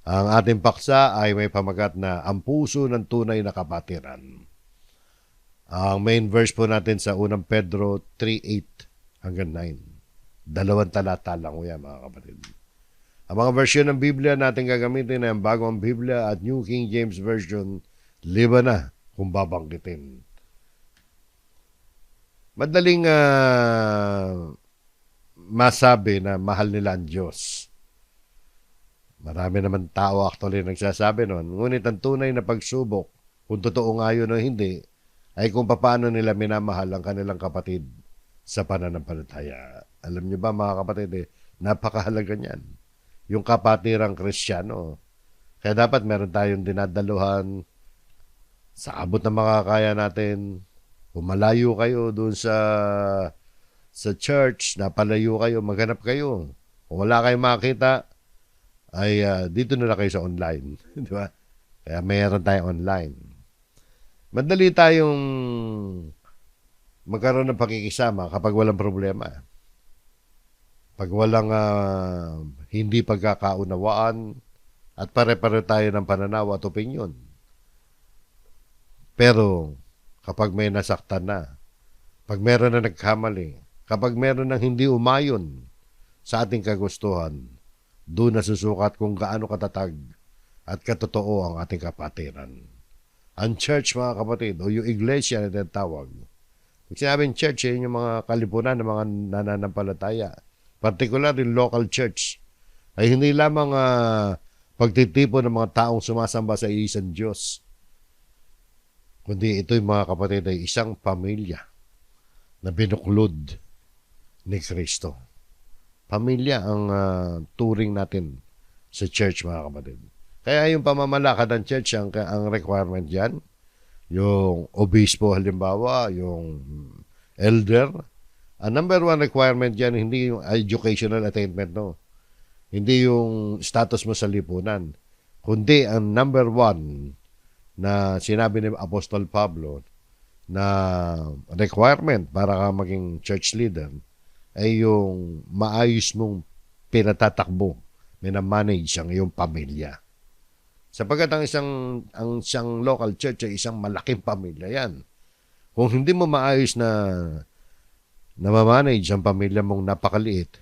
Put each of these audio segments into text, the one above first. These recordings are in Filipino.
Ang ating paksa ay may pamagat na ang puso ng tunay na kapatiran. Ang main verse po natin sa unang Pedro 3:8 hanggang 9. Dalawang talata lang po yan, mga kapatid. Ang mga version ng Biblia natin gagamitin ay ang Bagong Biblia at New King James Version, liba na kung babanggitin. Madaling masabi na mahal nila ang Diyos. Marami naman tao actually nagsasabi noon. Ngunit ang tunay na pagsubok, kung totoo nga yun o hindi, ay kung paano nila minamahal ang kanilang kapatid sa pananampalataya. Alam niyo ba mga kapatid, napakahalaga niyan. Yung kapatirang Kristiyano. Kaya dapat meron tayong dinadaluhan sa abot ng makakaya natin. Kung malayo kayo doon sa church, napalayo kayo, maghanap kayo. Kung wala kayong makita, ay dito na lang kayo sa online. Di ba? Kaya mayroon tayong online. Madali tayong magkaroon ng pakikisama kapag walang problema. Pag walang hindi pagkakaunawaan at pare-pare tayo ng pananaw at opinyon. Pero kapag may nasaktan na, pag meron na nagkamali, kapag meron ng hindi umayon sa ating kagustuhan, doon nasusukat kung gaano katatag at katotoo ang ating kapatiran. Ang church, mga kapatid, o yung iglesia na tinatawag. Pag sinabing church, yun yung mga kalipunan ng mga nananampalataya. Particular yung local church. Ay hindi lamang pagtitipon ng mga taong sumasamba sa isang Diyos. Kundi ito'y mga kapatid ay isang pamilya na binuklod ni Kristo. Pamilya ang turing natin sa church, mga kapatid. Kaya yung pamamalakad ng church, ang requirement dyan, yung obispo halimbawa, yung elder, ang number one requirement dyan, hindi yung educational attainment, no? Hindi yung status mo sa lipunan, kundi ang number one na sinabi ni Apostol Pablo na requirement para ka maging church leader ay yung maayos mong pinatatakbo, minamanage ang iyong pamilya. Sapagkat ang isang local church ay isang malaking pamilya yan. Kung hindi mo maayos na mamanage ang pamilya mong napakaliit,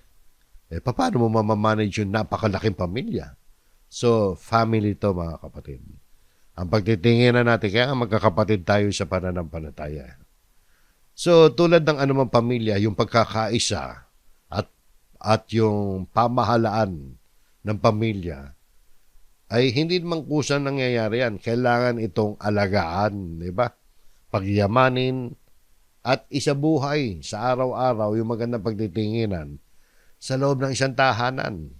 paano mo mamamanage yung napakalaking pamilya? So, family to, mga kapatid. Ang pagtitingin na natin, kaya nga magkakapatid tayo sa pananampalataya. So, tulad ng anumang pamilya, yung pagkakaisa at yung pamahalaan ng pamilya ay hindi naman kusang nangyayari yan. Kailangan itong alagaan, di ba? Pagyamanin at isabuhay sa araw-araw yung magandang pagtitinginan sa loob ng isang tahanan.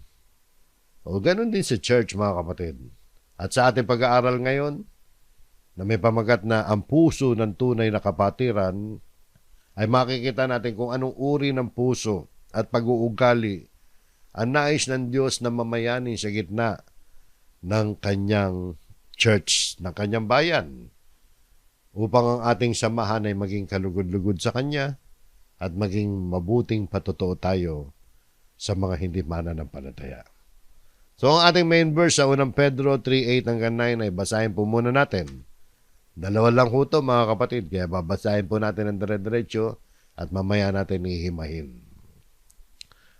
O ganun din sa church, mga kapatid. At sa ating pag-aaral ngayon, na may pamagat na ang puso ng tunay na kapatiran, ay makikita natin kung anong uri ng puso at pag-uugali ang nais ng Diyos na mamayani sa gitna ng kanyang church, ng kanyang bayan, upang ang ating samahan ay maging kalugod-lugod sa kanya at maging mabuting patotoo tayo sa mga hindi mananampalataya. So ang ating main verse sa unang Pedro 3:8 hanggang 9 ay basahin po muna natin. Dalawa lang po ito, mga kapatid, kaya babasahin po natin ang dire-diretso at mamaya natin ihimahin.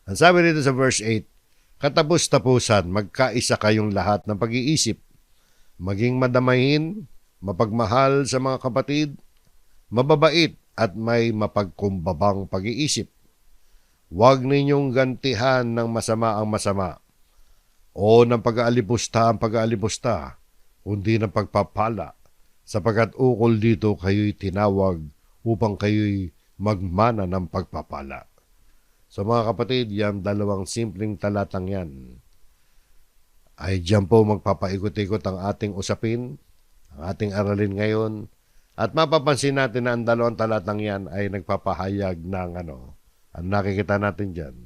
Ang sabi dito sa verse 8, katapos-tapusan, magkaisa kayong lahat ng pag-iisip, maging madamahin, mapagmahal sa mga kapatid, mababait at may mapagkumbabang pag-iisip. Huwag ninyong gantihan ng masama ang masama o ng pag-aalipusta ang pag-aalipusta, kundi ng pagpapala, sapagkat ukol dito kayo'y tinawag upang kayo'y magmana ng pagpapala. So mga kapatid, yung dalawang simpleng talatang yan ay diyan po magpapaikot-ikot ang ating usapin, ang ating aralin ngayon, at mapapansin natin na ang dalawang talatang yan ay nagpapahayag ng ang nakikita natin dyan,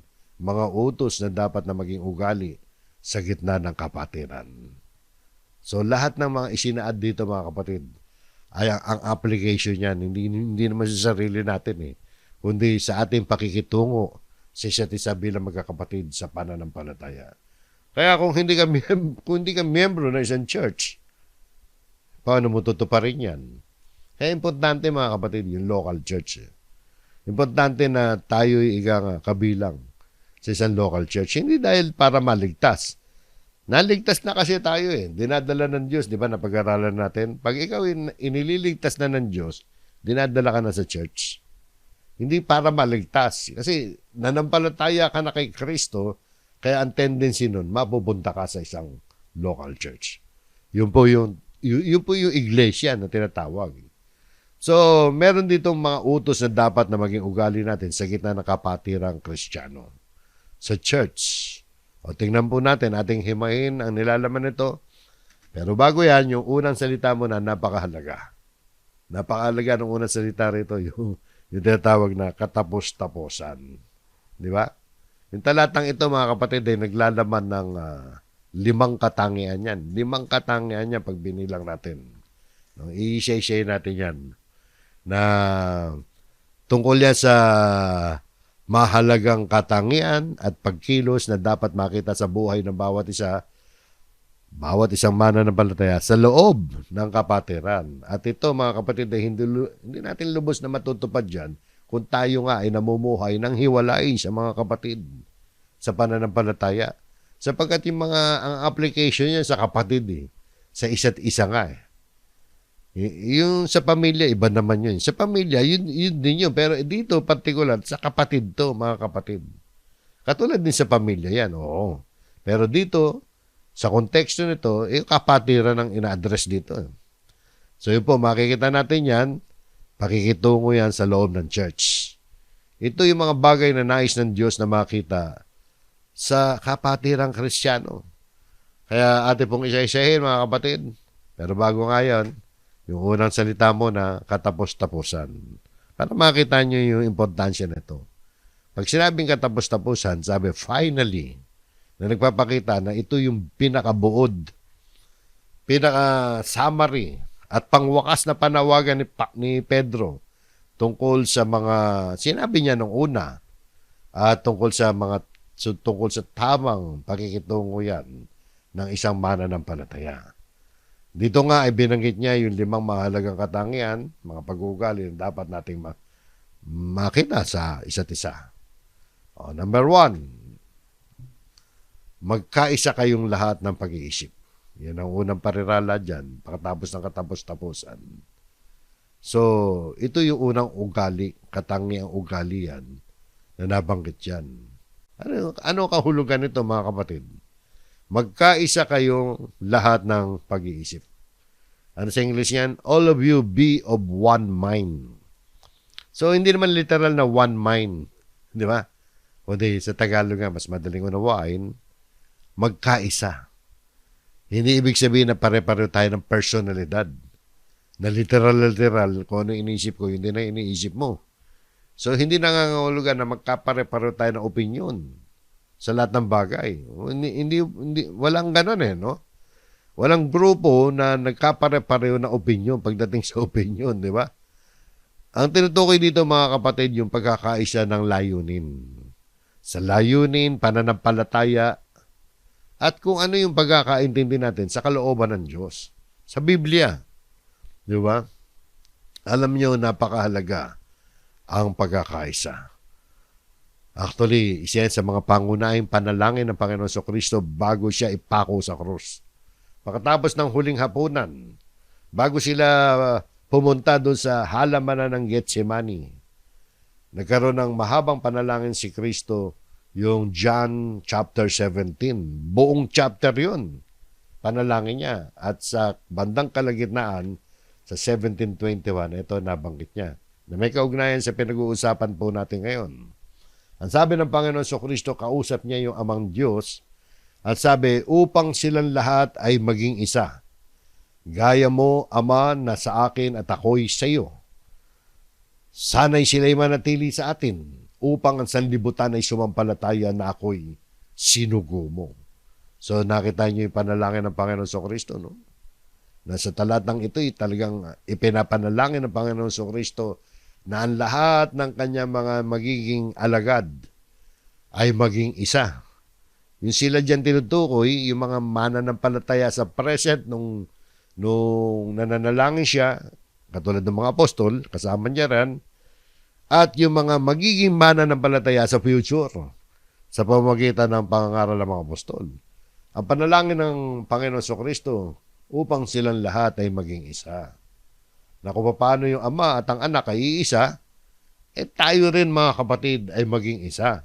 mga utos na dapat na maging ugali sa gitna ng kapatiran. So lahat ng mga isinaad dito, mga kapatid, ay ang application niyan, hindi naman sa sarili natin kundi sa ating pakikitungo sa isa't isa bilang magkakapatid sa pananampalataya. Kaya kung hindi ka miyembro ng isang church, paano mo tutuparin yan? Kaya importante mga kapatid, yung local church. Importante na tayo'y kabilang sa isang local church. Hindi dahil para maligtas. Naligtas na kasi tayo eh. Dinadala ng Diyos, di ba, napag-aralan natin. Pag ikaw inililigtas na ng Diyos, dinadala ka na sa church. Hindi para maligtas. Kasi nanampalataya ka na kay Kristo, kaya ang tendency nun, mapupunta ka sa isang local church. Yun po yung iglesia na tinatawag. So, meron ditong mga utos na dapat na maging ugali natin sa gitna ng kapatirang Kristiyano. Sa church. O tingnan po natin, ating himayin ang nilalaman nito. Pero bago yan, yung unang salita mo na napakahalaga. Napakahalaga ng unang salita rito, yung tinatawag na katapos-taposan. Di ba? Yung talatang ito, mga kapatid, ay naglalaman ng 5 katangian yan. 5 katangian yan pag binilang natin. No, i-share natin yan. Na tungkol yan sa mahalagang katangian at pagkilos na dapat makita sa buhay ng bawat isang mananampalataya sa loob ng kapatiran. At ito mga kapatid ay hindi natin lubos na matutupad dyan kung tayo nga ay namumuhay ng hiwalay sa mga kapatid sa pananampalataya. Sapagkat ang application niya sa kapatid sa isa't isa nga eh. Yung sa pamilya, iba naman yun. Sa pamilya, yun din yun. Pero dito, particular, sa kapatid to, mga kapatid. Katulad din sa pamilya yan, oo. Pero dito, sa konteksto nito, kapatiran ang ina-address dito. So yun po, makikita natin yan, pakikitungo yan sa loob ng church. Ito yung mga bagay na nais ng Diyos na makita sa kapatirang Kristiyano. Kaya ate pong isa-isahin, mga kapatid. Pero bago nga yan, yung unang salita mo na katapos-tapusan. Para makita nyo yung importansya nito. Pag sinabing katapos-tapusan, sabi finally, na nagpapakita na ito yung pinakabuod, pinaka-summary, at pangwakas na panawagan ni Pedro tungkol sa mga, sinabi niya nung una, at tungkol sa tamang pakikitungo yan ng isang mananampalataya. Dito nga ay binanggit niya yung 5 mahalagang katangian, mga pag-uugali na dapat nating makita sa isa't isa. Number 1, magkaisa kayong lahat ng pag-iisip. Yan ang unang parirala dyan, pagkatapos ng katapos-tapusan. So, ito yung unang ugali, katangiang ugali yan, na nabanggit yan. Ano kahulugan nito mga kapatid? Magkaisa kayong lahat ng pag-iisip. Ano sa English yan? All of you be of one mind. So, hindi naman literal na one mind. Di ba? Kundi sa Tagalog nga, mas madaling unawain, magkaisa. Hindi ibig sabihin na pare-pareho tayo ng personalidad. Na literal, kung ano iniisip ko, hindi na iniisip mo. So, hindi nangangahulugan na magkapare-pareho tayo ng opinion sa lahat ng bagay. Hindi, walang ganun no? Walang grupo na nagkapare-pareho na opinion pagdating sa opinion, di ba? Ang tinutukoy dito mga kapatid, yung pagkakaisa ng layunin. Sa layunin, pananampalataya, at kung ano yung pagkakaintindi natin sa kalooban ng Diyos. Sa Biblia, di ba? Alam nyo, napakahalaga ang pagkakaisa. Actually, isa yan sa mga pangunahing panalangin ng Panginoon Kristo bago siya ipako sa krus. Pagkatapos ng huling hapunan, bago sila pumunta doon sa halamanan ng Getsemani, nagkaroon ng mahabang panalangin si Kristo, yung John chapter 17. Buong chapter yun, panalangin niya. At sa bandang kalagitnaan, sa 17:21, ito nabanggit niya, na may kaugnayan sa pinag-uusapan po natin ngayon. Ang sabi ng Panginoon Kristo, kausap niya yung Amang Diyos, at sabi, upang silang lahat ay maging isa. Gaya mo, Ama, na sa akin at ako'y sa iyo. Sana'y sila'y manatili sa atin, upang ang sanlibutan ay sumampalataya na ako'y sinugo mo. So nakita niyo yung panalangin ng Panginoon Kristo, no? Nasa talatang ito, talagang ipinapanalangin ng Panginoon Kristo na ang lahat ng kanyang mga magiging alagad ay maging isa. Yung sila dyan tinutukoy, yung mga mananampalataya sa present nung nananalangin siya, katulad ng mga apostol, kasama niya rin, at yung mga magiging mananampalataya sa future sa pamamagitan ng pangangaral ng mga apostol. Ang panalangin ng Panginoon Kristo upang silang lahat ay maging isa. Na kung paano yung ama at ang anak ay iisa, tayo rin mga kapatid ay maging isa.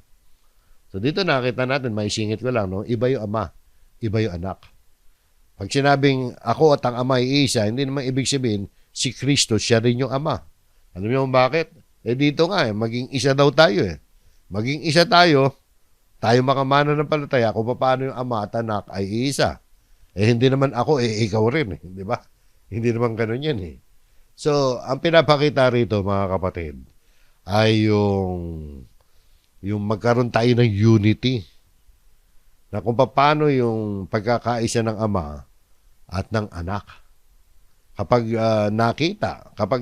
So dito nakita natin, maisingit ko lang, no? Iba yung ama, iba yung anak. Pag sinabing ako at ang ama ay isa, hindi naman ibig sabihin si Kristo, siya rin yung ama. Alam niyo bakit? Dito nga, maging isa daw tayo eh. Maging isa tayo mga mananampalataya kung paano yung ama at anak ay isa. Hindi naman ako, ikaw rin. Di ba? Hindi naman ganun yan eh. So, ang pinapakita rito mga kapatid ay yung magkaroon tayo ng unity. Na kung paano yung pagkakaisa ng ama at ng anak. Kapag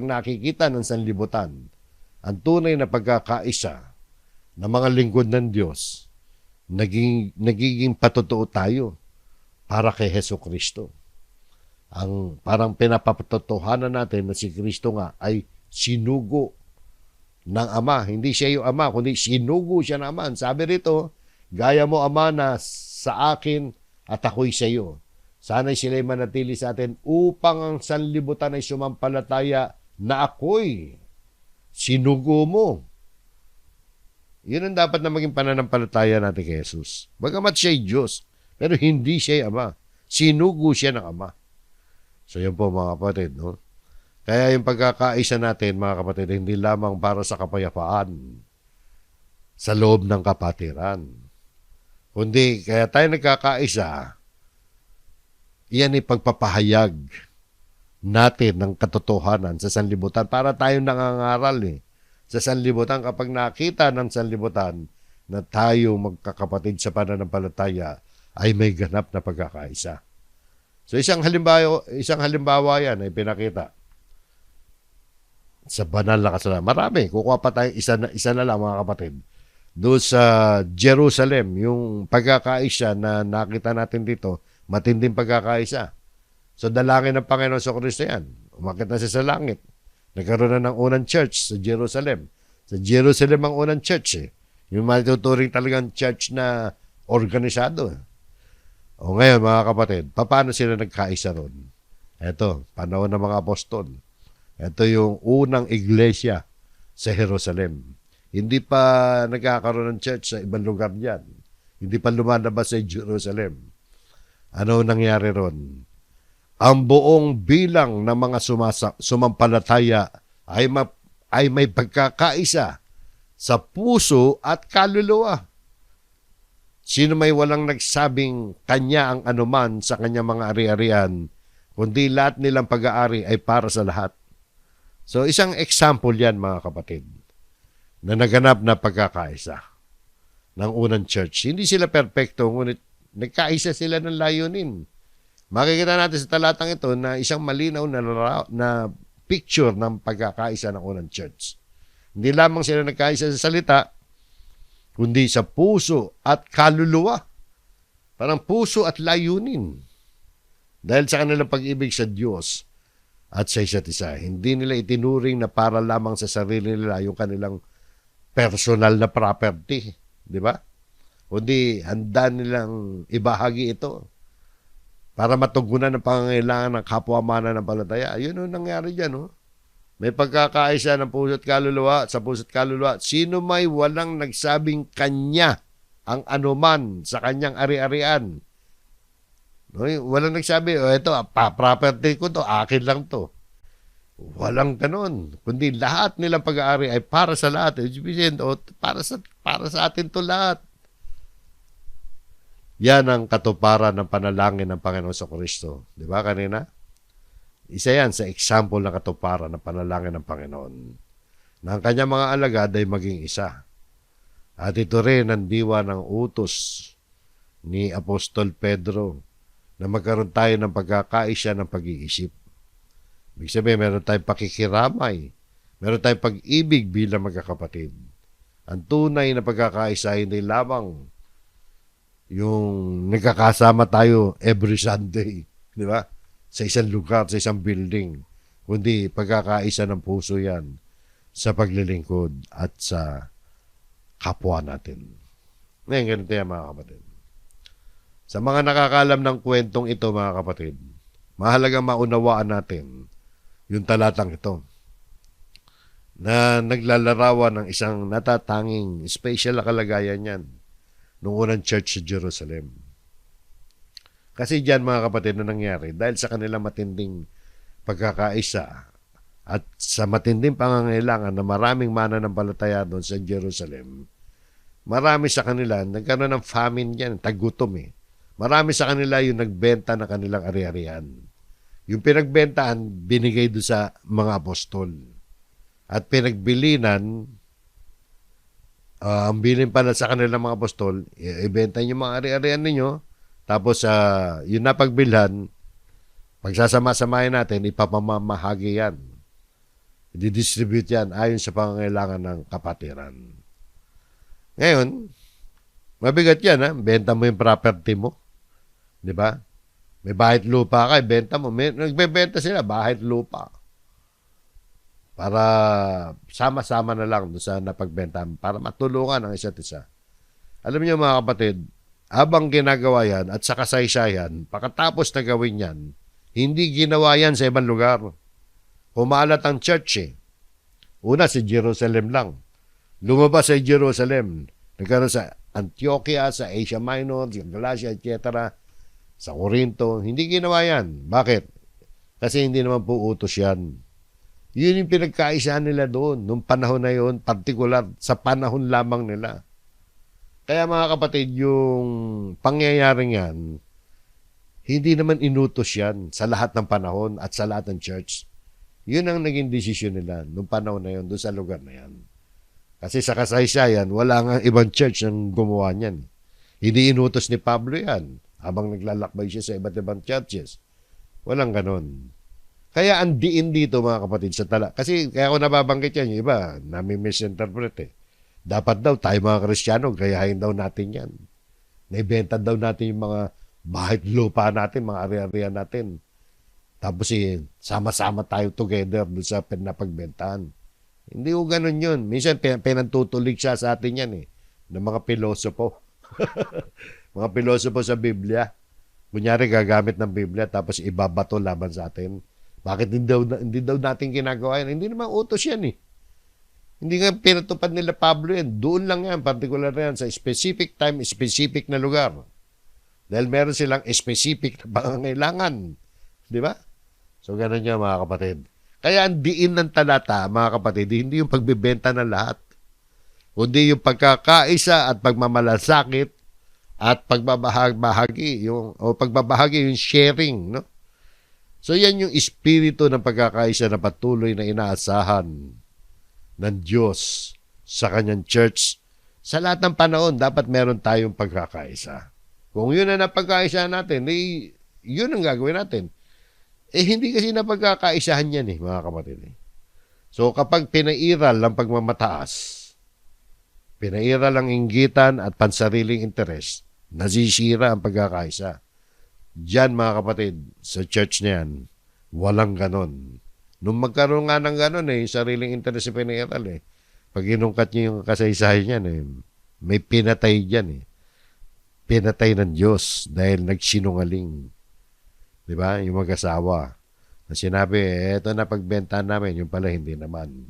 nakikita ng sanlibutan, ang tunay na pagkakaisa ng mga lingkod ng Diyos, nagiging patotoo tayo para kay Hesus Kristo. Ang parang pinapatotohanan natin na si Kristo nga ay sinugo ng Ama. Hindi siya yung Ama, kundi sinugo siya ng Ama. Sabi rito, gaya mo Ama na sa akin at ako'y sa iyo. Sana'y sila'y manatili sa atin upang ang sanlibutan ay sumampalataya na ako'y sinugo mo. Yun ang dapat na maging pananampalataya natin kay Jesus. Bagamat siya'y Diyos, pero hindi siya'y Ama. Sinugo siya ng Ama. So yun po mga kapatid, no? Kaya yung pagkakaisa natin mga kapatid, hindi lamang para sa kapayapaan sa loob ng kapatiran. Kundi kaya tayo nagkakaisa, iyan ay pagpapahayag natin ng katotohanan sa sanlibutan para tayo nangangaral eh. Sa sanlibutan, kapag nakita ng sanlibutan na tayo magkakapatid sa pananampalataya ay may ganap na pagkakaisa. So isang halimbawa yan ay pinakita sa banal na kasalanan. Marami, kukuha pa tayo isa na lang mga kapatid. Doon sa Jerusalem, yung pagkakaisa na nakita natin dito, matinding pagkakaisa. So dalangin ng Panginoon sa Kristo yan. Umakit na siya sa langit. Nagkaroon na ng unang church sa Jerusalem. Sa Jerusalem ang unang church eh. Yung matuturing talagang church na organisado. O ngayon mga kapatid, paano sila nagkaisa ron? Ito, panahon ng mga apostol. Ito yung unang iglesia sa Jerusalem. Hindi pa nagkakaroon ng church sa ibang lugar dyan. Hindi pa lumalabas sa Jerusalem. Ano nangyari ron? Ang buong bilang ng mga sumampalataya ay may pagkakaisa sa puso at kaluluwa. Sino may walang nagsabing kanya ang anuman sa kanyang mga ari-arian, kundi lahat nilang pag-aari ay para sa lahat. So isang example yan mga kapatid, na naganap na pagkakaisa ng unang church. Hindi sila perfecto, ngunit nagkaisa sila ng layunin. Makikita natin sa talatang ito na isang malinaw na picture ng pagkakaisa ng unang church. Hindi lamang sila nagkaisa sa salita, kundi sa puso at kaluluwa. Parang puso at layunin. Dahil sa kanilang pag-ibig sa Diyos at sa isa't isa. Hindi nila itinuring na para lamang sa sarili nila yung kanilang personal na property. Di ba? Kundi handa nilang ibahagi ito para matugunan ang pangangailangan ng kapwa-mana ng palataya. Yun ang nangyari dyan. Oh. May pagkakaisa ng puso't kaluluwa sa puso't kaluluwa. Sino may walang nagsabing kanya ang anuman sa kanyang ari-arian. No, walang nagsabi, ito, property ko to, akin lang to. Walang ganun. Kundi lahat nilang pag-aari ay para sa lahat. Para sa atin to lahat. Yan ang katuparan ng panalangin ng Panginoon sa Kristo. Di ba kanina? Isa yan sa example ng katuparan ng panalangin ng Panginoon. Na ang kanyang mga alagad ay maging isa. At ito rin ang diwa ng utos ni Apostol Pedro na magkaroon tayo ng pagkakaisa ng pag-iisip. Ibig sabihin, meron tayong pakikiramay. Meron tayong pag-ibig bilang magkakapatid. Ang tunay na pagkakaisa hindi lamang yung nagkakasama tayo every Sunday, di ba? Sa isang lugar, sa isang building. Kundi pagkakaisa ng puso yan sa paglilingkod at sa kapwa natin. Ngayon, ganito yan mga kapatid. Sa mga nakakalam ng kwentong ito mga kapatid, mahalagang maunawaan natin yung talatang ito na naglalarawan ng isang natatanging special na kalagayan yan noong unang church sa Jerusalem. Kasi diyan mga kapatid na nangyari dahil sa kanilang matinding pagkakaisa at sa matinding pangangailangan na maraming mananampalataya doon sa Jerusalem, marami sa kanila nagkaroon ng famine yan, tagutom eh. Marami sa kanila yung nagbenta ng kanilang ari-arian. Yung pinagbentahan, binigay doon sa mga apostol. At pinagbilinan, ang bilin pala sa kanilang mga apostol, ibenta yung mga ari-arian ninyo, tapos yung napagbilhan, pagsasama-samahin natin, ipapamamahagi yan. I-distribute yan ayon sa pangangailangan ng kapatiran. Ngayon, mabigat yan, ha? Benta mo yung property mo. Di ba? May bahay lupa ka, benta mo. Nagbebenta sila, bahay lupa. Para sama-sama na lang doon sa napagbenta, para matulungan ang isa't isa. Alam niyo mga kapatid, habang ginagawa yan at sa kasaysayan, pagkatapos na gawin yan, hindi ginawa yan sa ibang lugar. Kumalat ang church eh. Una, si Jerusalem lang. Lumabas sa Jerusalem. Nagkaroon sa Antioquia, sa Asia Minor, sa Galatia, etc. Sa Corinto. Hindi ginawa yan. Bakit? Kasi hindi naman po utos yan. Yun yung pinagkaisahan nila doon. Nung panahon na yun, partikular sa panahon lamang nila. Kaya mga kapatid, yung pangyayaring yan, hindi naman inutos yan sa lahat ng panahon at sa lahat ng church. Yun ang naging desisyon nila nung panahon na yun, doon sa lugar na yan. Kasi sa kasaysayan, wala nga ibang church ang gumawa niyan. Hindi inutos ni Pablo yan habang naglalakbay siya sa iba't ibang churches. Walang ganon. Kaya ang diin dito mga kapatid sa tala. Kasi kaya ako nababanggit yan, yung iba, nami-misinterpret eh. Dapat daw tayo mga Kristiyano, gayahin daw natin yan. Naibenta daw natin yung mga bahay lupa natin, mga ari-arian natin. Tapos sama-sama tayo together doon sa pinapagbentahan. Hindi ko ganun yun. Minsan pinantutulig siya sa atin yan eh. Ng mga pilosopo. Mga pilosopo sa Biblia. Kunyari gagamit ng Biblia tapos ibabato laban sa atin. Bakit hindi daw natin ginagawa yan? Hindi naman utos yan eh. Hindi nga pinatupad nila Pablo yan. Doon lang yan, particular yan, sa specific time, specific na lugar. Dahil meron silang specific na pangangailangan. Di ba? So, ganun yan mga kapatid. Kaya ang diin ng talata, mga kapatid, hindi yung pagbibenta ng lahat. Kundi yung pagkakaisa at pagmamalasakit at pagbabahagi, yung sharing, no? So, yan yung espiritu ng pagkakaisa na patuloy na inaasahan ng Diyos sa kanyang church. Sa lahat ng panahon, dapat meron tayong pagkakaisa. Kung yun ang napagkaisa natin, yun ang gagawin natin. Hindi kasi napagkakaisahan yan mga kapatid. So kapag pinairal ang pagmamataas, pinairal ang inggitan at pansariling interes, nasisira ang pagkakaisa. Diyan mga kapatid, sa church na yan, walang ganon. Nung magkaroon nga ng ganon sariling interes sa pinairal pag inungkat niyo yung kasaysayan yan may pinatay dyan Pinatay ng Diyos dahil nagsinungaling. Di ba? Yung mag-asawa. Na sinabi, eto na pagbenta namin, yung pala hindi naman.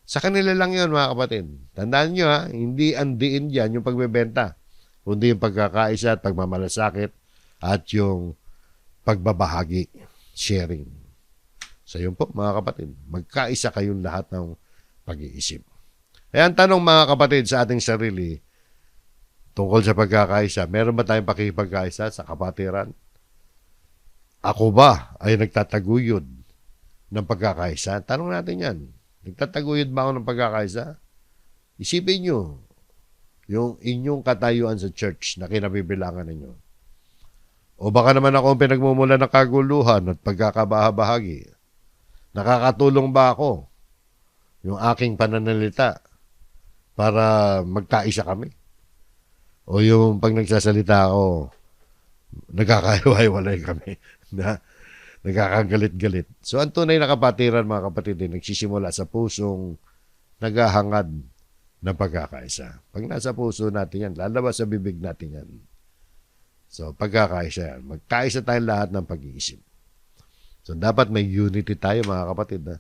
Sa kanila lang yun, mga kapatid. Tandaan nyo, hindi andiin dyan yung pagbebenta, kundi yung pagkakaisa at pagmamalasakit at yung pagbabahagi, sharing. So yun po, mga kapatid. Magkaisa kayong lahat ng pag-iisip. Kaya ang tanong, mga kapatid, sa ating sarili, tungkol sa pagkakaisa, meron ba tayong pakikipagkaisa sa kapatiran? Ako ba ay nagtataguyod ng pagkakaisa? Tanong natin yan. Nagtataguyod ba ako ng pagkakaisa? Isipin nyo yung inyong katayuan sa church na kinabibilangan ninyo. O baka naman ako ang pinagmumula ng kaguluhan at pagkakabahabahagi. Nakakatulong ba ako yung aking pananalita para magkaisa kami? O yung pag nagsasalita ako, nagkakahiwa-hiwalay kami. Na nagkakagalit-galit. So, ang tunay na kapatiran, mga kapatid, nagsisimula sa pusong naghahangad ng pagkakaisa. Pag nasa puso natin yan, lalabas sa bibig natin yan. So, pagkakaisa yan. Magkaisa tayong lahat ng pag-iisip. So, dapat may unity tayo, mga kapatid. Ha?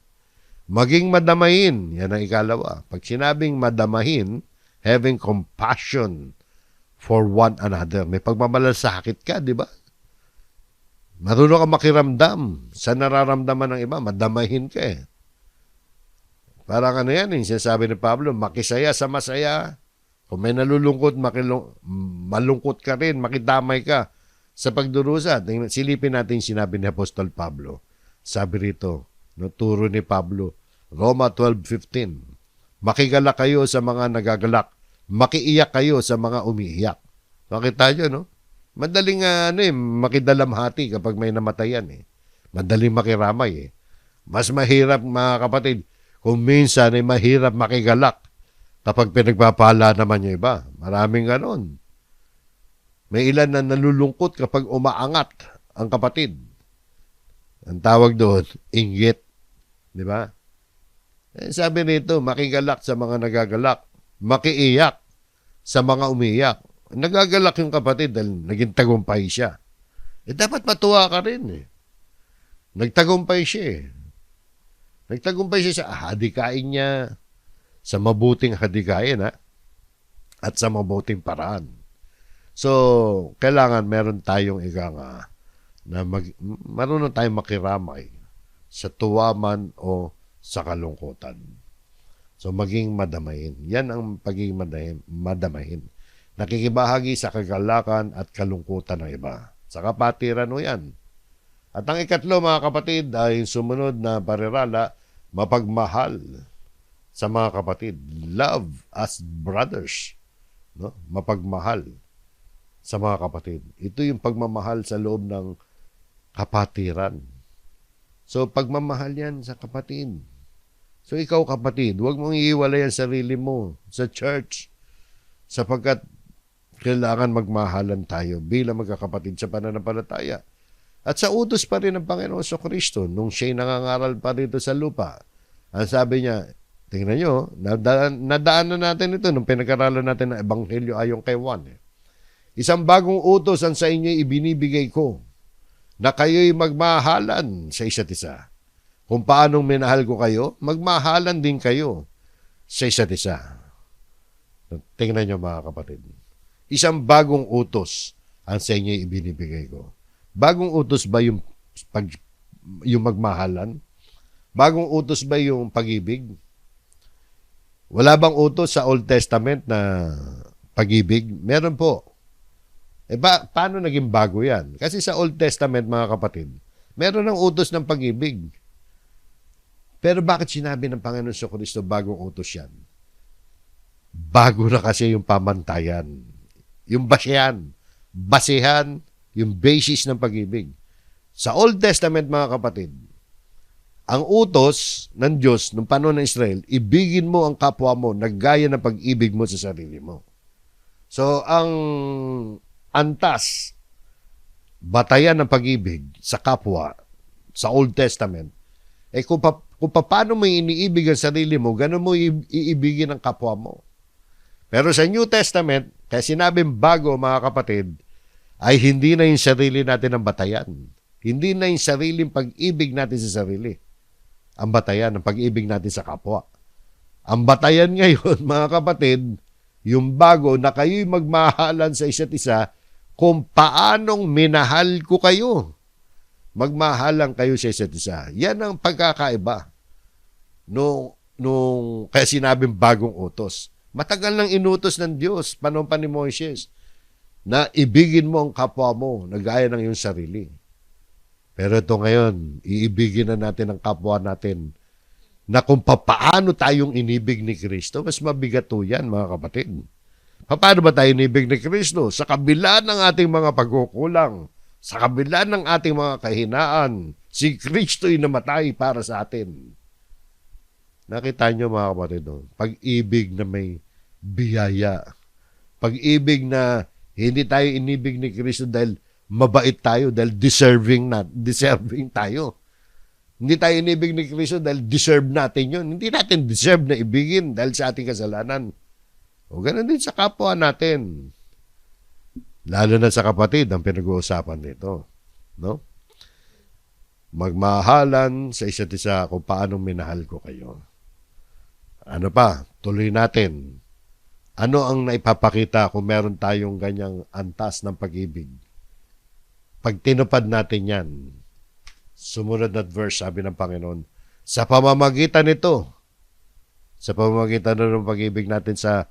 Maging madamahin, yan ang ikalawa. Pag sinabing madamahin, having compassion for one another. May pagmamalasakit ka, di ba? Marunong ka makiramdam sa nararamdaman ng iba, madamahin ka eh. Parang ano yan, yung sinasabi ni Pablo, makisaya sa masaya. Kung may nalulungkot, malungkot ka rin, makidamay ka sa pagdurusa. Silipin natin yung sinabi ni Apostol Pablo. Sabi rito, turo ni Pablo, Roma 12:15, makigalak kayo sa mga nagagalak, makiiyak kayo sa mga umiiyak. Makita nyo, no? Madaling makidalamhati kapag may namatayan eh. Madaling makiramay eh. Mas mahirap, mga kapatid, kung minsan ay mahirap makigalak kapag pinagpapala naman yung iba. Maraming ganon. May ilan na nalulungkot kapag umaangat ang kapatid. Ang tawag doon, inggit. Di ba? Sabi nito, makigalak sa mga nagagalak, makiiyak sa mga umiiyak. Nagagalak yung kapatid dahil naging tagumpay siya. Dapat matuwa ka rin eh. Nagtagumpay siya eh. Nagtagumpay siya sa hadikain niya, sa mabuting hadikain at sa mabuting paraan. So, kailangan meron tayong na marunong tayong makiramay sa tuwa man o sa kalungkutan. So, maging madamahin. Yan ang pagiging madamahin. Nakikibahagi sa kagalakan at kalungkutan ng iba. Sa kapatiran o yan. At ang ikatlo, mga kapatid, ay sumunod na parirala, mapagmahal sa mga kapatid. Love as brothers. No? Mapagmahal sa mga kapatid. Ito yung pagmamahal sa loob ng kapatiran. So, pagmamahal yan sa kapatid. So, ikaw kapatid, huwag mong iiwalay ang sarili mo sa church sapagkat kailangan magmahalan tayo bilang magkakapatid sa pananampalataya. At sa utos pa rin ng Panginoon sa Kristo, nung siya'y nangangaral pa rito sa lupa, ang sabi niya, tingnan nyo, nadaan na natin ito nung pinag-aralan natin ng Ebanghelyo ayon kay Juan. Isang bagong utos ang sa inyo ibinibigay ko, na kayo'y magmahalan sa isa't isa. Kung paanong minahal ko kayo, magmahalan din kayo sa isa't isa. Tingnan nyo, mga kapatid. Isang bagong utos ang sa inyo ibinibigay ko. Bagong utos ba yung magmahalan? Bagong utos ba yung pag-ibig? Wala bang utos sa Old Testament na pag-ibig? Meron po. Paano naging bago yan? Kasi sa Old Testament, mga kapatid, meron ng utos ng pag-ibig. Pero bakit sinabi ng Panginoon sa Kristo bagong utos yan? Bago na kasi yung pamantayan. Yung basihan, yung basis ng pag-ibig. Sa Old Testament, mga kapatid, ang utos ng Diyos nung panahon ng Israel, ibigin mo ang kapwa mo na gaya ng pag-ibig mo sa sarili mo. So, ang antas, batayan ng pag-ibig sa kapwa, sa Old Testament, kung paano mo iniibig ang sarili mo, gano'n mo iibigin ang kapwa mo. Pero sa New Testament, kaya sinabing bago, mga kapatid, ay hindi na yung sarili natin ang batayan. Hindi na yung sariling pag-ibig natin sa sarili. Ang batayan, ang pag-ibig natin sa kapwa. Ang batayan ngayon, mga kapatid, yung bago na kayo'y magmahalan sa isa't isa kung paanong minahal ko kayo. Magmahalan kayo sa isa't isa. Yan ang pagkakaiba. Kaya sinabing bagong utos. Matagal nang inutos ng Diyos, panahon pa ni Moises, na ibigin mo ang kapwa mo na gaya ng iyong sarili. Pero ito ngayon, iibigin na natin ang kapwa natin na kung paano tayong inibig ni Kristo, mas mabigat to yan, mga kapatid. Paano ba tayo inibig ni Kristo? Sa kabila ng ating mga pagkukulang, sa kabila ng ating mga kahinaan, si Kristo'y namatay para sa atin. Nakita nyo, mga kapatid, pag-ibig na may biyaya, Pag-ibig na hindi tayo inibig ni Kristo dahil mabait tayo, dahil deserving tayo. Hindi tayo inibig ni Kristo dahil deserve natin yun. Hindi natin deserve na ibigin dahil sa ating kasalanan. O ganun din sa kapwa natin. Lalo na sa kapatid ang pinag-uusapan nito. No? Magmahalan sa isa't isa kung paano minahal ko kayo. Ano pa? Tuloy natin. Ano ang naipapakita kung meron tayong ganyang antas ng pag-ibig? Pag tinupad natin yan, sumunod na verse, sabi ng Panginoon, sa pamamagitan nito, sa pamamagitan ng pag-ibig natin sa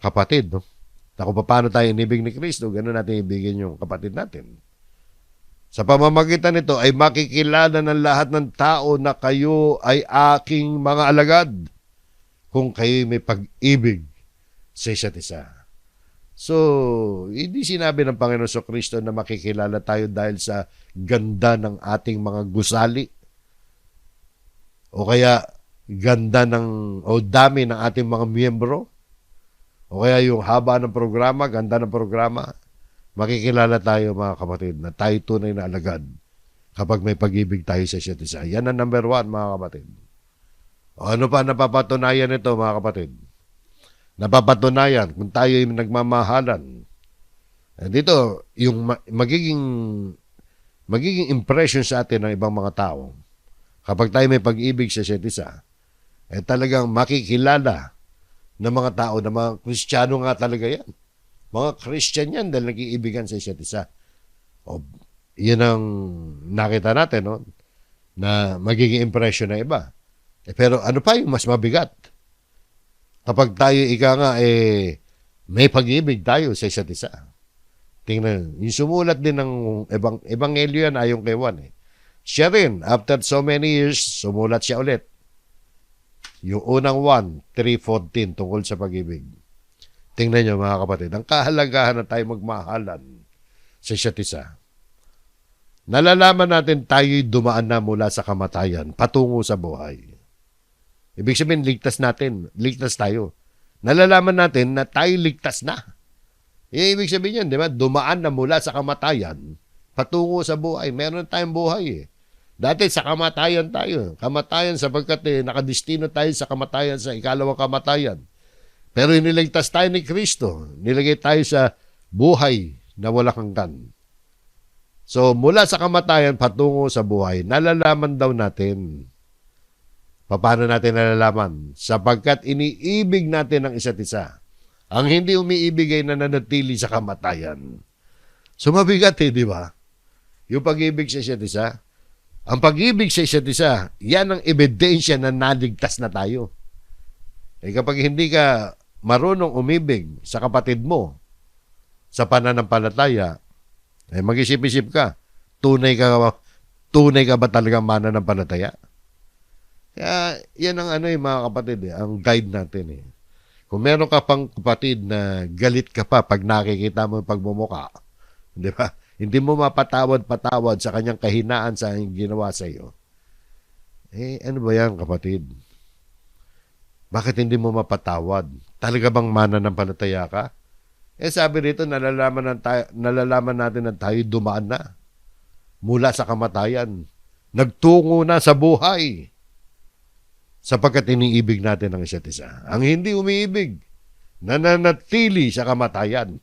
kapatid, no? Na kung paano tayo inibig ni Kristo, ganoon natin ibigin yung kapatid natin. Sa pamamagitan nito ay makikilala ng lahat ng tao na kayo ay aking mga alagad kung kayo may pag-ibig sa isa't isa. So, hindi sinabi ng Panginoon sa Kristo na makikilala tayo dahil sa ganda ng ating mga gusali o kaya ganda o dami ng ating mga miyembro o kaya yung haba ng programa, ganda ng programa. Makikilala tayo mga kapatid na tayo tunay na alagad kapag may pag-ibig tayo sa isa't isa. Yan ang number 1 mga kapatid. O ano pa napapatunayan nito mga kapatid? Napapatunayan kung tayo ay nagmamahalan. Dito, yung magiging impression sa atin ng ibang mga tao kapag tayo may pag-ibig sa isa't isa, talagang makikilala ng mga tao na mga Kristiyano nga talaga yan. Mga Christian yan dahil nag-iibigan sa isa't isa. O, yun ang nakita natin, no? Na magiging impression ng iba. Pero ano pa yung mas mabigat? Kapag tayo may pag-ibig tayo sa isa't isa. Tingnan, yung sumulat din ng ebanghelyo yan ayon kay Juan. Siya rin, after so many years, sumulat siya ulit. Yung unang 1:3:14 tungkol sa pag-ibig. Tingnan nyo mga kapatid, ang kahalagahan na tayo magmahalan sa isa't isa. Nalalaman natin tayo'y dumaan na mula sa kamatayan patungo sa buhay. Ibig sabihin, ligtas tayo. Nalalaman natin na tayo ligtas na. Ibig sabihin yan, di ba? Dumaan na mula sa kamatayan patungo sa buhay. Meron tayong buhay. Dati sa kamatayan tayo. Kamatayan sapagkat nakadestino tayo sa kamatayan, sa ikalawang kamatayan. Pero iniligtas tayo ni Kristo. Nilagay tayo sa buhay na walang hanggan. So, mula sa kamatayan patungo sa buhay, nalalaman daw natin. Paano natin nalalaman? Sapagkat iniibig natin ang isa't isa. Ang hindi umiibig ay nananatili sa kamatayan. So, mabigat di ba? Yung pag-ibig sa isa't isa. Ang pag-ibig sa isa't isa, yan ang ebidensya na naligtas na tayo. Kapag hindi ka marunong umibig sa kapatid mo, sa pananampalataya, mag-isip-isip ka, tunay ka ba talagang mananampalataya? Kaya yan ang mga kapatid, ang guide natin. Kung meron ka pang kapatid na galit ka pa pag nakikita mo yung pagmumuka, di ba? Hindi mo mapatawad sa kanyang kahinaan sa ginawa sa iyo. Ano ba yan kapatid? Bakit hindi mo mapatawad? Talaga bang mananampalataya ka? Sabi rito, nalalaman natin na tayo dumaan na mula sa kamatayan. Nagtungo na sa buhay. Sapagkat iniibig natin ang isa't isa. Ang hindi umiibig, nananatili sa kamatayan.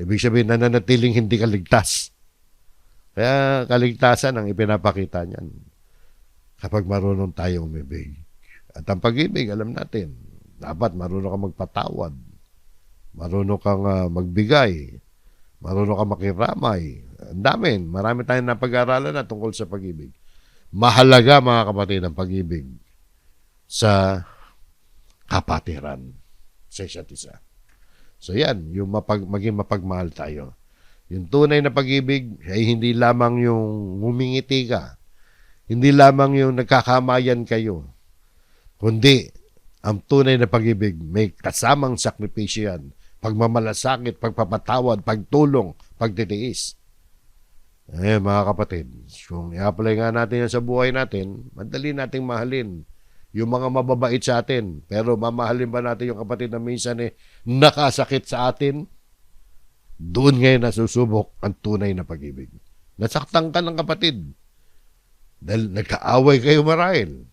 Ibig sabihin, nananatiling hindi kaligtas. Kaya kaligtasan ang ipinapakita niyan. Kapag marunong tayo umibig. At ang pag-ibig, alam natin, dapat marunong kang magpatawad. Marunong kang magbigay. Marunong kang makiramay. Ang dami. Marami tayong napag-aralan na tungkol sa pag-ibig. Mahalaga mga kapatid ang pag-ibig sa kapatiran sa isa't isa. So yan, yung maging mapagmahal tayo. Yung tunay na pag-ibig ay hindi lamang yung ngumingiti ka, hindi lamang yung nagkakamayan kayo, kundi ang tunay na pag-ibig may kasamang sakripisyo yan, pagmamalasakit, pagpapatawad, pagtulong, pagtitiis. Mga kapatid, kung i-apply nga natin yan sa buhay natin, madali nating mahalin yung mga mababait sa atin. Pero mamahalin ba natin yung kapatid na minsan nakasakit sa atin? Doon ngayon nasusubok ang tunay na pag-ibig. Nasaktan ka ng kapatid. Dahil nagkaaway kayo marahil.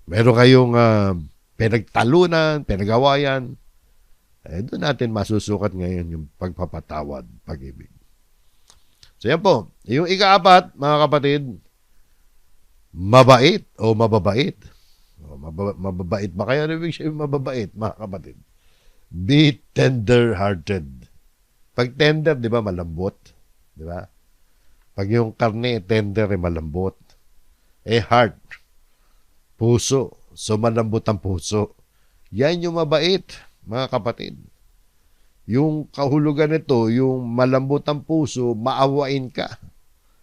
Meron kayong pinagtalunan, pinagawayan. Doon natin masusukat ngayon yung pagpapatawad, pag-ibig. So yan po. Yung ika-4, mga kapatid, mabait o mababait. Mababait ba kayo? Ano ibig sabihin mababait, mga kapatid? Be tender-hearted. Pag tender, di ba, malambot? Di ba? Pag yung karne, tender, malambot. Heart, puso. So, malambot ang puso. Yan yung mabait, mga kapatid. Yung kahulugan nito, yung malambot ang puso, maawain ka.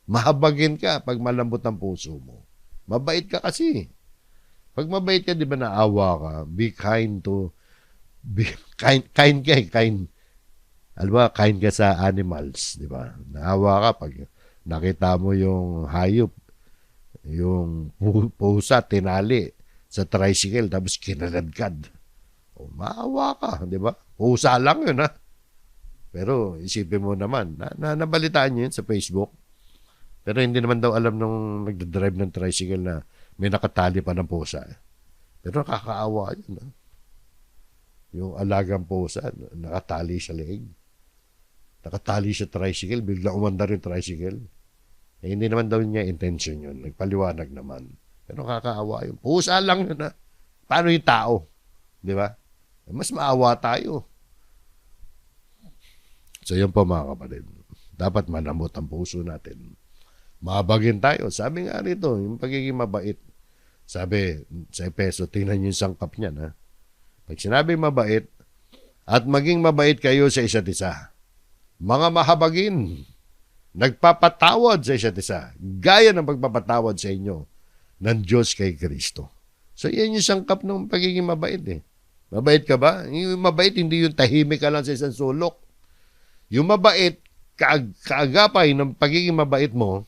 Mahabagin ka pag malambot ang puso mo. Mabait ka kasi. Pag mabait ka, di ba, naawa ka. Be kind to, kind ka sa animals, di ba? Naawa ka pag nakita mo yung hayop, yung pusa, tinali sa tricycle, tapos kinaladkad. O, maawa ka, di ba? Pusa lang yun, ha? Pero isipin mo naman, nabalitaan nyo yun sa Facebook. Pero hindi naman daw alam nung nagdadrive ng tricycle na may nakatali pa ng pusa. Pero nakakaawa yun, ha? Yung alagang pusa, nakatali sa leeg. Nakatali sa tricycle, bigla umandar yung tricycle. Hindi naman daw niya intention yun. Nagpaliwanag naman. Pero kakaawa yun. Pusa lang yun, ha? Paano yung tao? Di ba? Mas maawa tayo. So yun po, mga kapatid. Dapat manamot ang puso natin. Mabagin tayo. Sabi nga rito, yung pagiging mabait. Sabi sa Epeso, tingnan niyo yung sangkap niyan, ha? Pag sinabi mabait, at maging mabait kayo sa isa't isa. Mga mahabagin, nagpapatawad sa isa't isa, gaya ng pagpapatawad sa inyo ng Diyos kay Kristo. So yan yung sangkap ng pagiging mabait, eh. Mabait ka ba? Yung mabait, hindi yung tahimik ka lang sa isang sulok. Yung mabait, kaagapay ng pagiging mabait mo,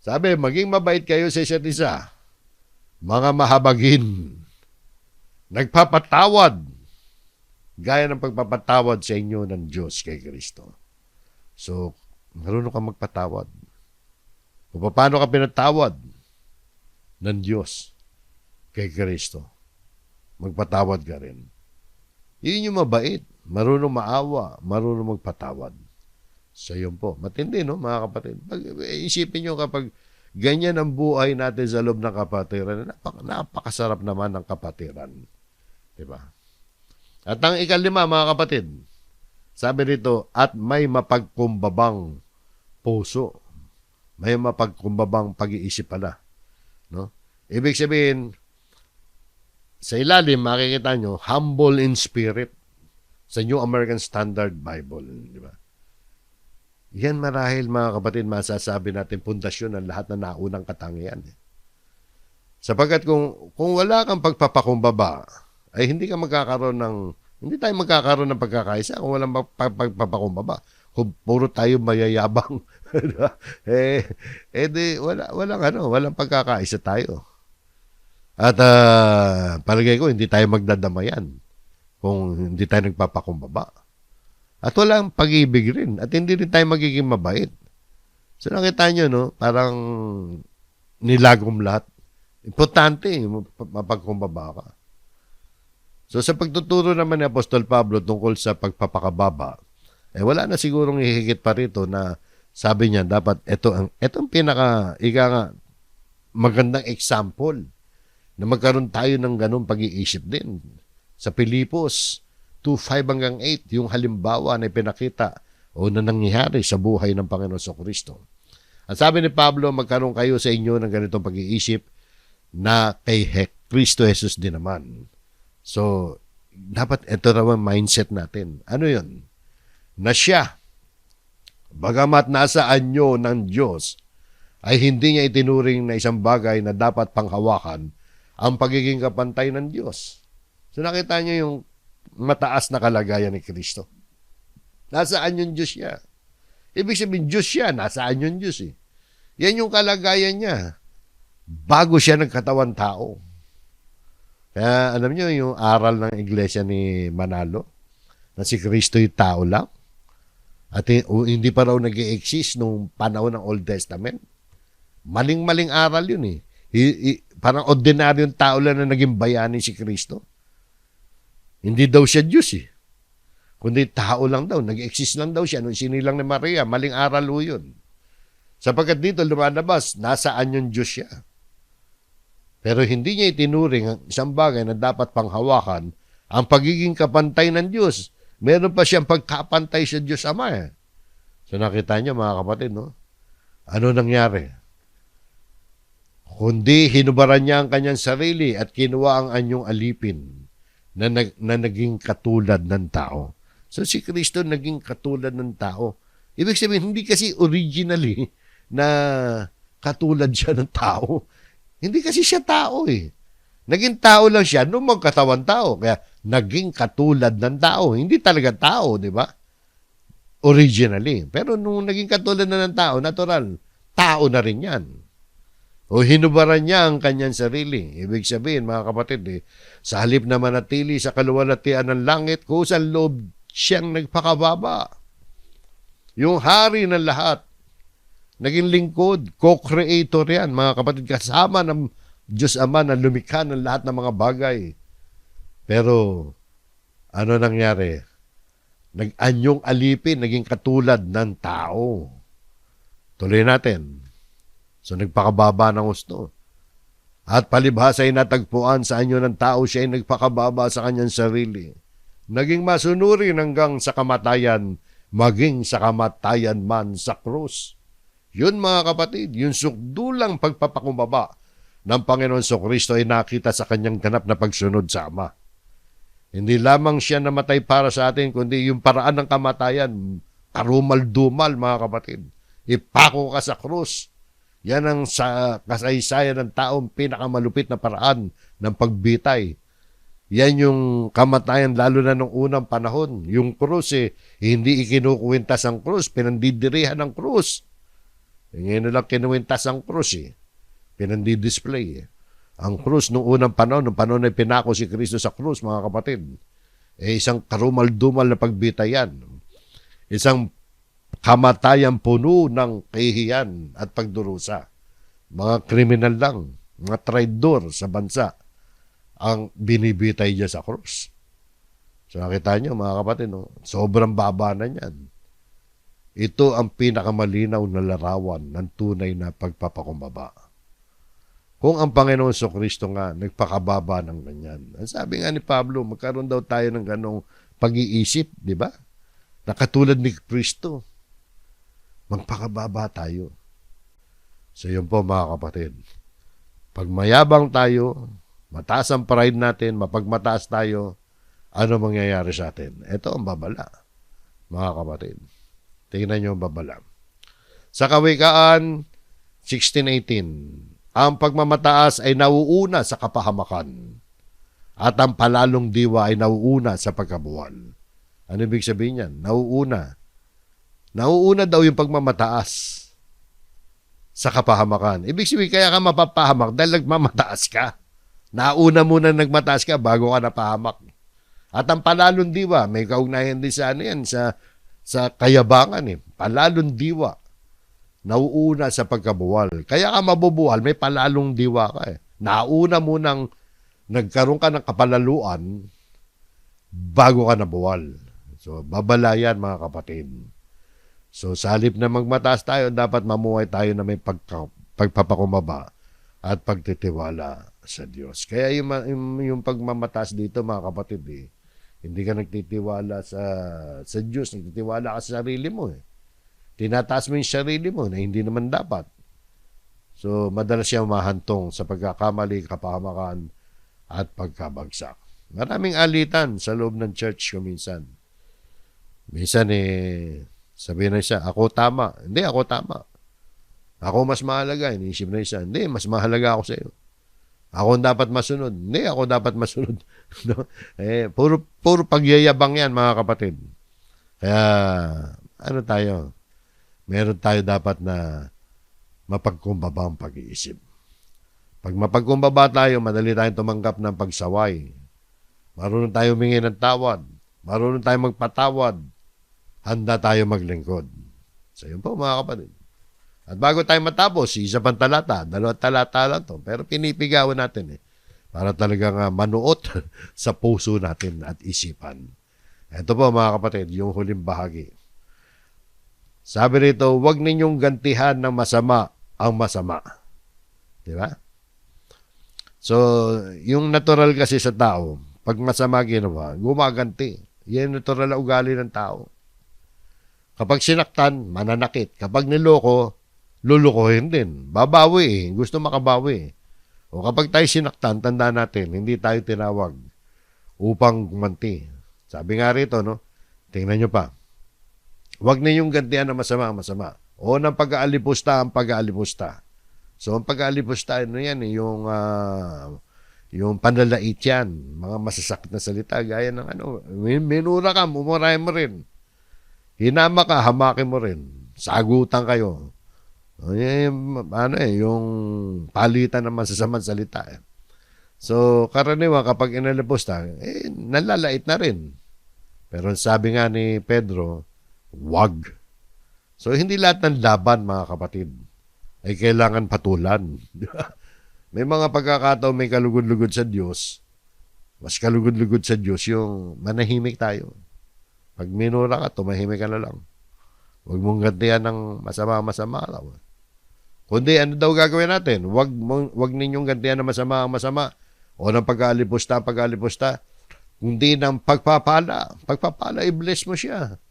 sabi, maging mabait kayo sa isa't isa. Mga mahabagin, nagpapatawad, gaya ng pagpapatawad sa inyo ng Diyos kay Kristo. So, marunong ka magpatawad. Kung paano ka pinatawad ng Diyos kay Kristo, magpatawad ka rin. Yun yung mabait. Marunong maawa, marunong magpatawad. So, yun po. Matindi, no, mga kapatid? Isipin nyo kapag ganyan ang buhay natin sa loob ng kapatiran, napakasarap naman ng kapatiran. Diba? At ang ikalima, mga kapatid, sabi rito, at may mapagkumbabang puso. May mapagkumbabang pag-iisip pala. No? Ibig sabihin, sa ilalim, makikita nyo, humble in spirit sa New American Standard Bible. Diba? Yan marahil, mga kapatid, masasabi natin pundasyon ng lahat na naunang katangian. Sapagkat kung wala kang pagpapakumbaba, ay hindi tayo magkakaroon ng pagkakaisa kung walang pagpapakumbaba. Kung puro tayo mayayabang, walang pagkakaisa tayo. At palagay ko, hindi tayo magdadamayan kung hindi tayo nagpapakumbaba. At walang pag-ibig rin. At hindi rin tayo magiging mabait. So nakita nyo, no? Parang nilagom lahat. Importante, mapagkumbaba ka. So sa pagtuturo naman ni Apostol Pablo tungkol sa pagpapakababa, wala na sigurong ihigit pa rito na sabi niya, dapat itong magandang example na magkaroon tayo ng ganun pag-iisip din. Sa Pilipos 2:5 hanggang 8, yung halimbawa na ipinakita o na nangyayari sa buhay ng Panginoon Kristo. At sabi ni Pablo, magkaroon kayo sa inyo ng ganitong pag-iisip na kay Kristo Jesus din naman. So, dapat ito naman mindset natin. Ano yun? Na siya, bagamat nasa anyo ng Diyos, ay hindi niya itinuring na isang bagay na dapat panghawakan ang pagiging kapantay ng Diyos. So nakita niyo yung mataas na kalagayan ni Kristo. Nasaan yung Diyos niya? Ibig sabihin, Diyos siya. Nasaan yung Diyos eh? Yan yung kalagayan niya. Bago siya nagkatawan tao. Kaya alam niyo yung aral ng iglesia ni Manalo, na si Kristo yung tao lang, at hindi pa raw nag-exist nung panahon ng Old Testament. Maling-maling aral yun eh. Parang ordinaryong tao lang na naging bayani si Kristo. Hindi daw siya Diyos eh. Kundi tao lang daw. Nag-exist lang daw siya nung sinilang ni Maria. Maling aral ho yun. Sapagkat dito lumalabas, nasaan yung Diyos siya. Pero hindi niya itinuring ang isang bagay na dapat panghawakan, ang pagiging kapantay ng Diyos. Meron pa siyang pagkapantay sa Diyos Ama eh. So nakita niyo mga kapatid, no? Ano nangyari? Kundi hinubaran niya ang kanyang sarili at kinuha ang anyong alipin na naging katulad ng tao. So si Kristo naging katulad ng tao. Ibig sabihin, hindi kasi originally na katulad siya ng tao. Hindi kasi siya tao eh. Naging tao lang siya nung magkatawan tao. Kaya naging katulad ng tao. Hindi talaga tao, di ba? Originally. Pero nung naging katulad na ng tao, natural, tao na rin yan. O hinubaran niya ang kanyang sarili. Ibig sabihin, mga kapatid, sa halip na manatili sa kaluwalhatian ng langit, kusang loob siyang nagpakababa. Yung hari ng lahat, naging lingkod, co-creator yan, mga kapatid, kasama ng Diyos Ama na lumikha ng lahat ng mga bagay. Pero, ano nangyari? Nag-anyong alipin, naging katulad ng tao. Tuloy natin. So, nagpakababa ng gusto. At palibhasa ay natagpuan sa anyo ng tao, siya ay nagpakababa sa kanyang sarili. Naging masunurin hanggang sa kamatayan, maging sa kamatayan man sa krus. Yun mga kapatid, yung sukdulang pagpapakumbaba ng Panginoon Kristo ay nakita sa kanyang ganap na pagsunod sa Ama. Hindi lamang siya namatay para sa atin, kundi yung paraan ng kamatayan, karumal-dumal mga kapatid. Ipako ka sa krus. Yan ang sa kasaysayan ng taong pinakamalupit na paraan ng pagbitay. Yan yung kamatayan lalo na nung unang panahon. Yung krus hindi ikinukuwintas ang krus, pinandidirihan ng krus. Ngayon lang kinuwintas ang krus pinandidisplay Ang krus nung unang panahon, nung panahon na pinako si Kristo sa krus, mga kapatid, isang karumal-dumal na pagbitayan. Isang kamatayan puno ng kahihiyan at pagdurusa. Mga kriminal lang, mga traidor sa bansa ang binibitay niya sa krus. So nakita niyo mga kapatid, no? Sobrang baba na niyan. Ito ang pinakamalinaw na larawan ng tunay na pagpapakumbaba. Kung ang Panginoon Kristo nga nagpakababa ng ganyan. Ang sabi nga ni Pablo, magkaroon daw tayo ng ganong pag-iisip, di ba? Na katulad ni Kristo. Magpakababa tayo. So yun po mga kapatid. Pag mayabang tayo, mataas ang pride natin, mapagmataas tayo, ano mangyayari sa atin? Ito ang babala, mga kapatid. Tingnan nyo ang babala. Sa Kawikaan 16:18, ang pagmamataas ay nauuna sa kapahamakan at ang palalong diwa ay nauuna sa pagkabuwal. Ano ibig sabihin yan? Nauuna. Nauuna daw yung pagmamataas sa kapahamakan. Ibig sabihin, kaya ka mapapahamak dahil nagmamataas ka. Nauna muna nagmataas ka bago ka napahamak. At ang palalong diwa, may kaugnayan din sa ano yan, sa kayabangan Palalong diwa. Nauuna sa pagkabuwal. Kaya ka mabubuwal, may palalong diwa ka Nauna munang nagkaroon ka ng kapalaluan bago ka nabuwal. So, babalayan mga kapatid. So, sa halip na magmataas tayo, dapat mamuhay tayo na may pagpapakumbaba at pagtitiwala sa Diyos. Kaya yung pagmamataas dito, mga kapatid, hindi ka nagtitiwala sa Diyos, nagtitiwala ka sa sarili mo. Tinataas mo yung sarili mo na hindi naman dapat. So, madalas siya mahantong sa pagkakamali, kapahamakan, at pagkabagsak. Maraming alitan sa loob ng church ko minsan. Minsan sabihin na siya, ako tama. Hindi, ako tama. Ako mas mahalaga. Iniisip na siya, hindi, mas mahalaga ako sa iyo. Ako dapat masunod. Hindi, ako dapat masunod. No? Puro pagyayabang yan, mga kapatid. Kaya, ano tayo? Meron tayo dapat na mapagkumbabang pag-iisip. Pag mapagkumbaba tayo, madali tayong tumanggap ng pagsaway. Marunong tayo humingi ng tawad. Marunong tayo magpatawad. Handa tayo maglingkod. So yun po mga kapatid. At bago tayo matapos, isa pang talata, 2 talata lang to, pero pinipigawan natin para talagang manuot sa puso natin at isipan. Ito po mga kapatid, yung huling bahagi. Sabi rito, huwag ninyong gantihan ng masama ang masama. Di ba? So, yung natural kasi sa tao, pag masama ginawa, gumaganti. Yan yung natural na ugali ng tao. Kapag sinaktan, mananakit. Kapag niloko, lulukohin din. Babawi Gusto makabawi O kapag tayo sinaktan, tanda natin, hindi tayo tinawag upang gumanti. Sabi nga rito, no? Tingnan nyo pa. Huwag ninyong gantihan ng masama ang masama. O ng pag-aalipusta ang pag-aalipusta. So, ang pag-aalipusta, ano yan, yung panlalait yan. Mga masasakit na salita, gaya ng minura ka, mumurahin mo rin. Hinama ka, hamakin mo rin. Sagutan kayo. Yung palitan ng masasamang salita. So, karaniwan kapag inalipusta, nalalait na rin. Pero sabi nga ni Pedro, wag. So, hindi lahat ng laban, mga kapatid, ay kailangan patulan. May mga pagkakataon may kalugod-lugod sa Diyos. Mas kalugod-lugod sa Diyos yung manahimik tayo. Pag minura ka, tumahimik ka na lang. Huwag mong gantihan ng masama-masama. Kundi ano daw gagawin natin? Huwag ninyong gantihan ng masama-masama o ng pag-aalipusta, kundi ng pagpapala. Pagpapala, i-bless mo siya.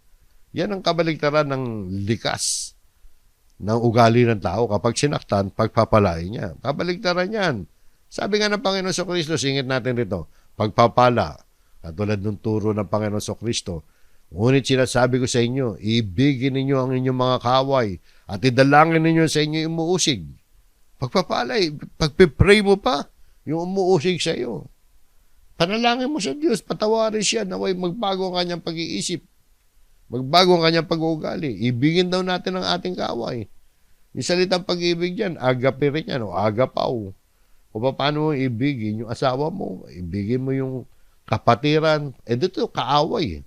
Yan ang kabaligtaran ng likas ng ugali ng tao. Kapag sinaktan, pagpapalain niya. Kabaligtaran yan. Sabi nga ng Panginoon sa Kristo, singit natin rito, pagpapala, katulad ng turo ng Panginoon sa Kristo, ngunit sinasabi ko sa inyo, ibigin ninyo ang inyong mga kaway at idalangin ninyo sa inyo yung umuusig. Pagpapalay, pagpipray mo pa, yung umuusig sa iyo. Panalangin mo sa Diyos, patawarin siya, naway magbago ang kanyang pag-iisip, magbago ang kanyang pag-uugali. Ibigin daw natin ang ating kaway. Yung salitang pag-ibig dyan, agape rin yan, o agapaw. O paano mo ibigin yung asawa mo, ibigin mo yung kapatiran, dito kaaway.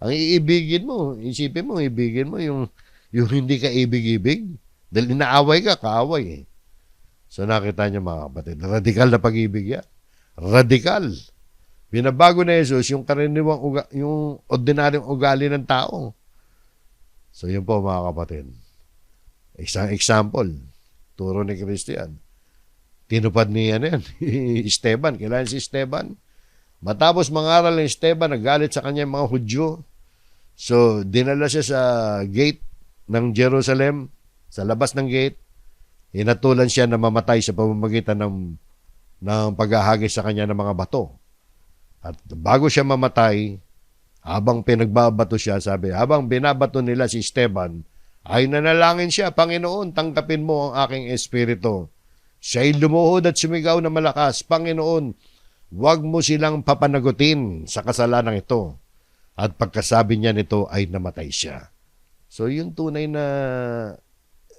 Ang iibigin mo, isipin mo, ibigin mo yung hindi ka ibig-ibig. Dahil inaaway ka, kaaway. So nakita niyo mga kapatid, radikal na pag-ibig yan. Radikal. Binabago na Jesus yung karaniwang yung ordinaryong ugali ng tao. So yun po mga kapatid. Isang example, turo ni Kristo yan. Tinupad ni Esteban. Kailan si Esteban? Matapos mangaral ni Esteban, nagalit sa kanya mga Hudyo. So, dinala siya sa gate ng Jerusalem, sa labas ng gate. Hinatulan siya na mamatay sa pamamagitan ng paghahagis sa kanya ng mga bato. At bago siya mamatay, habang pinagbabato siya, sabi, habang binabato nila si Esteban, ay nanalangin siya, Panginoon, tangkapin mo ang aking espiritu. Siya'y lumuhod at sumigaw na malakas, Panginoon, huwag mo silang papanagutin sa kasalanan ito. At pagkasabi niya nito ay namatay siya. So yung tunay na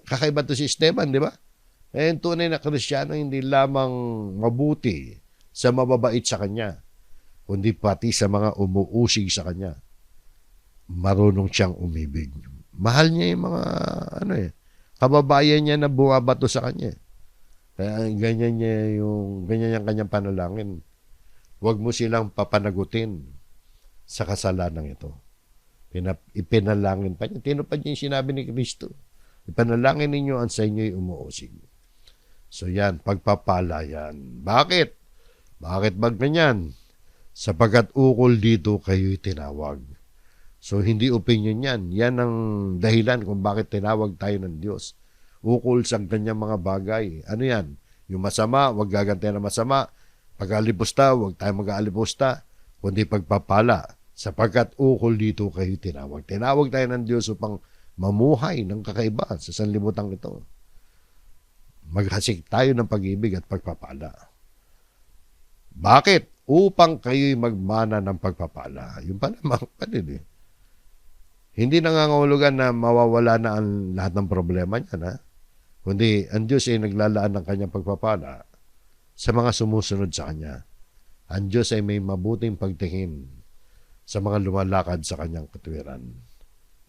kakaiba to si Esteban, di ba? Yung tunay na Kristiyano hindi lamang mabuti sa mababait sa kanya, kundi pati sa mga umuusig sa kanya. Marunong siyang umibig. Mahal niya yung mga kababayan niya na bumabato sa kanya. Kaya ganyan yung kanyang panalangin. Huwag mo silang papanagutin sa kasalanan ito. Ipinalangin pa niya. Tinupad niya yung sinabi ni Kristo. Ipanalangin ninyo ang sa inyo'y umuusig. So yan, pagpapala yan. Bakit? Bakit ba ganyan? Sapagkat ukol dito kayo'y tinawag. So hindi opinion yan. Yan ang dahilan kung bakit tinawag tayo ng Diyos. Ukol sa ganyang mga bagay. Ano yan? Yung masama, huwag gagantihan ng masama. Pag-alipusta, huwag tayo mag-aalipusta, kundi pagpapala. Sapagkat ukol dito kayo tinawag. Tinawag tayo ng Diyos upang mamuhay ng kakaiba sa sanlibutan ito. Maghasik tayo ng pag-ibig at pagpapala. Bakit? Upang kayo'y magmana ng pagpapala. Yung pala mga kapatid Hindi nangangahulugan na mawawala na ang lahat ng problema niya, kundi ang Diyos ay naglalaan ng kanyang pagpapala sa mga sumusunod sa Kanya. Ang Diyos ay may mabuting pagtingin sa mga lumalakad sa Kanyang katuwiran.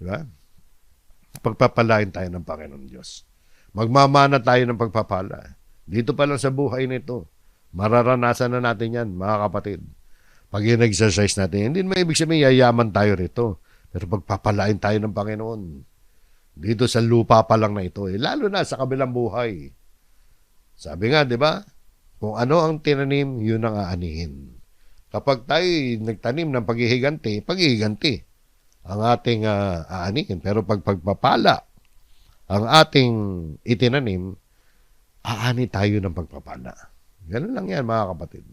Diba? Pagpapalain tayo ng Panginoon Diyos. Magmamana tayo ng pagpapala. Dito pa lang sa buhay nito, mararanasan na natin yan, mga kapatid. Pag in-exercise natin, hindi naman ibig sabihin yayaman tayo rito. Pero pagpapalain tayo ng Panginoon. Dito sa lupa pa lang na ito, lalo na sa kabilang buhay. Sabi nga, di ba? Kung ano ang tinanim, yun ang aanihin. Kapag tayo nagtanim ng paghihiganti ang ating aanihin. Pero pag pagpapala ang ating itinanim, aani tayo ng pagpapala. Ganun lang yan, mga kapatid.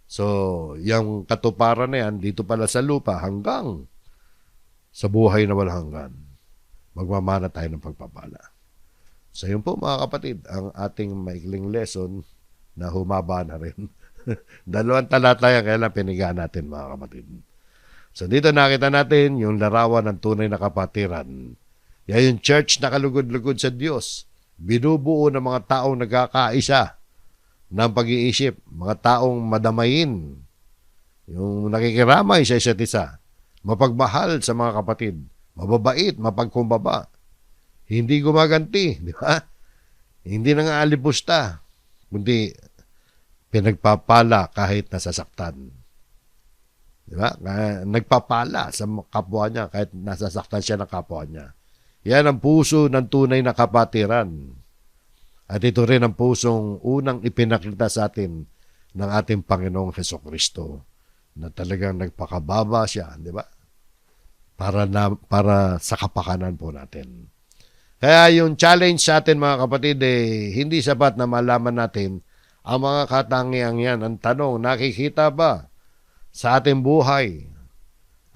So, yung katuparan na yan, dito pala sa lupa hanggang sa buhay na walang hanggan. Magmamana tayo ng pagpapala. So, yun po, mga kapatid, ang ating maikling lesson na humaba na rin. 2 talata yan, kaya lang pinigaan natin, mga kapatid. So, dito nakita natin yung larawan ng tunay na kapatiran. Yan yung church na kalugod-lugod sa Diyos. Binubuo ng mga taong nagkakaisa ng pag-iisip, mga taong madamayin, yung nakikiramay sa isa't isa, mapagmahal sa mga kapatid, mababait, mapagkumbaba, hindi gumaganti, di ba? Hindi nangaalipusta, kundi pinagpapala kahit nasasaktan. Di ba? Nagpapala sa kapwa niya kahit nasasaktan siya ng kapwa niya. Yan ang puso ng tunay na kapatiran. At ito rin ang pusong unang ipinakita sa atin ng ating Panginoong Hesukristo na talagang nagpakababa siya, di ba? Para sa kapakanan po natin. Kaya yung challenge sa atin, mga kapatid, hindi sapat na malaman natin ang mga katangiang yan. Ang tanong, nakikita ba sa ating buhay,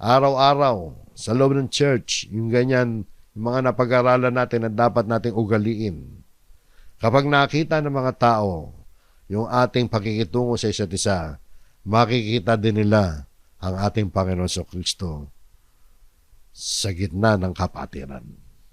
araw-araw, sa loob ng church, yung ganyan, yung mga napag-aralan natin na dapat nating ugaliin. Kapag nakita ng mga tao yung ating pakikitungo sa isa't isa, makikita din nila ang ating Panginoon Kristo sa gitna ng kapatiran.